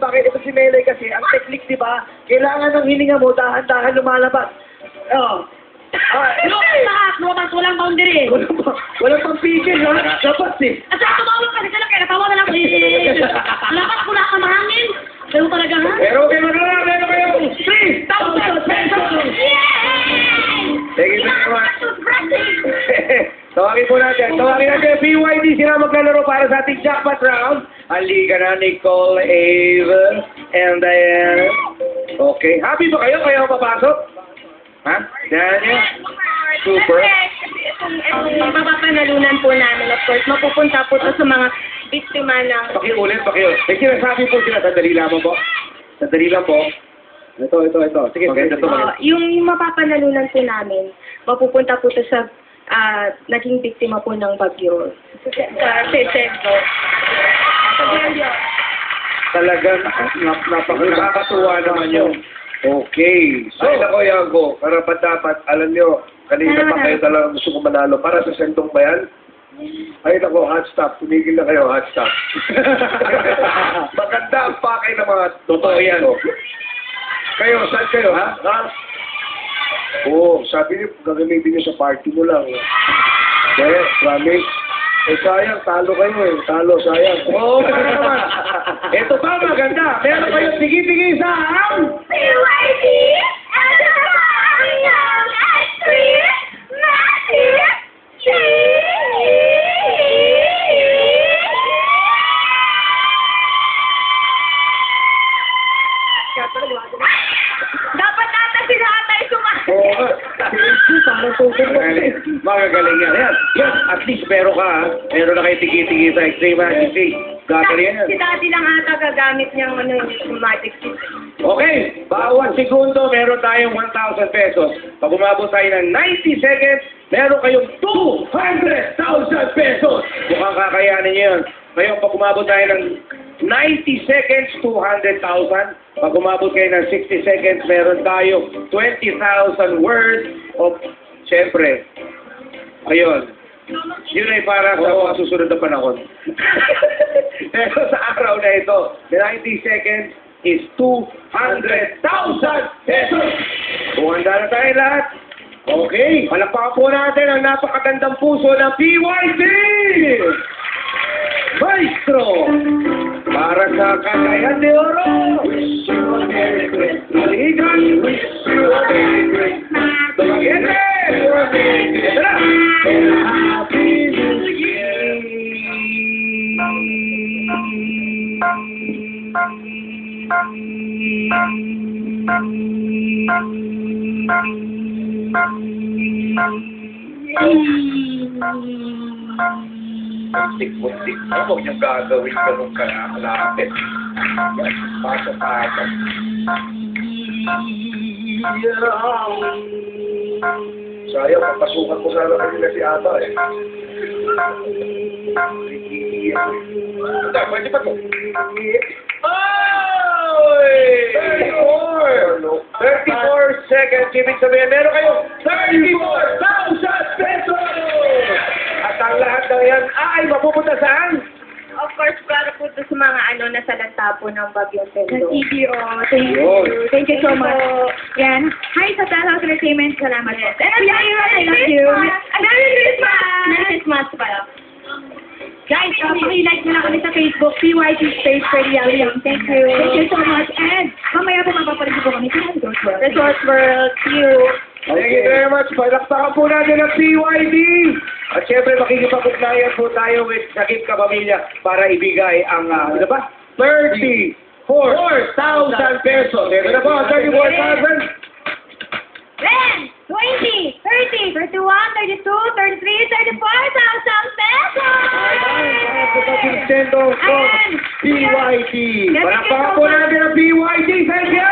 bakit ito si Melay kasi, ang technique, di ba? Kailangan ng hininga mo, dahan-dahan lumalabas. Oh. Lumabas, walang boundary. Walang pampigil, ha? Dapat eh. At saka tumawag kasi sila, kaya natawa na lang. Lakas ko na kamahangin. Pero talaga, ha? Pero okay, meron kayo 3,000 pesos! Thank you very much. Tawagin po natin PYD, sila maglalaro para sa ating jackpot round. Halika na, Nicole, Ava, and Diana. Okay, happy ba kayo? Kayo papasok? Ha? Daniel? Super. Itong mapapanalunan po namin, of course, mapupunta po ito sa mga biktima ng... Pakiulit. May sinasabi po sila, sandali lang po. Sandali lang po. Ito. Sige, maganda to. Yung mapapanalunan po namin, mapupunta po ito sa naging biktima po ng bagyo. Sa Sesego. Sa Bagyo. Talagang nakakatuwa naman yun. Okay. So, ay nako, Yango, dapat, alam nyo, kanina pa kayo talagang gusto ko manalo. Para sa sentong bayan, ay nako, hot stop. Tumigil na kayo, hot stop. Maganda ang pakay ng mga totoo yan. Kayo, saan kayo, ha? Oo, sabi niyo, gagamitin niyo sa party mo lang. Okay, promise. Sayang, talo kayo eh. Talo, sayang. Oo, naman. Ito pa, maganda. Meron kayo tigi-tigi sa PYD and the young actress, Matthew G. Dapat nata sila atay sumahin. Oo. Magagaling yan. Yan, at least meron ka, ha? Meron na kayo tigi-tigi sa Extreme Majesty. Gagaling yan. Si Daddy lang ata gagamit niyang magic system. Okay, bawat segundo meron tayong 1,000 pesos. Pag umabot tayo ng 90 seconds, meron kayong 200,000 pesos. Mukhang kakayanin niyo yun. Ngayon, pag umabot tayo ng 90 seconds, 200,000. Pag umabot kayo ng 60 seconds, meron tayo 20,000 worth of, syempre, ayun. Yun ay para sa mga susunod na panahon. Pero sa araw na ito, the 90 seconds is 200,000 pesos. Buhanda na tayo lahat. Okay, palakpakan po natin ang napakagandang puso ng PYD! Maestro! Para sa Cagayan de Oro! Wish you a Merry Christmas! Maligan! Wish you a Merry Christmas! Dumaguete! Wish you a Merry Christmas! And a Happy New Year! Muntik-muntik na, huwag niyong gagawin ganun kalapit. Yan, pasok-pasok. Sayang, papasukan ko sana kanila si Ata eh. Ata, pwede pa to? Oy! 34 seconds. Ibig sabihin, meron kayo 34,000 pesos! At ang lahat ng yan ay mapupunta saan? Of course, para po ito sa mga nasa lantapo ng Bagyong Pendo. CDO, thank you. Thank you so much. Yan. Hi sa Telehouse Entertainment. Salamat po. And I love you. Merry Christmas! Merry Christmas pala. Guys, like nyo lang kami sa Facebook, PYT Space for the Young. Thank you. Thank you so much. And mamaya po mapapalit po kami sa Resort World, you. Thank you very much. Palakpakan po natin ang PYD. At syempre, makikipag-ugnayan po tayo with Sakit Kapamilya para ibigay ang, 34,000 pesos. Ito na po, 34,000. 10, 20, 30, 31, 32, 33, 34,000 pesos! Para po sa Vincento from PYD. Palakpakan po natin ang PYD. Thank you!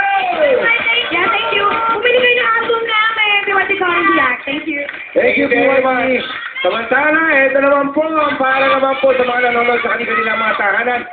Yeah, thank you. Bumili kayo ng album namin. PYT Comedy Act. Thank you. Thank you very much. Samantala, ito naman po ang para naman po sa mga nanonood sa kanilang mga tahanan.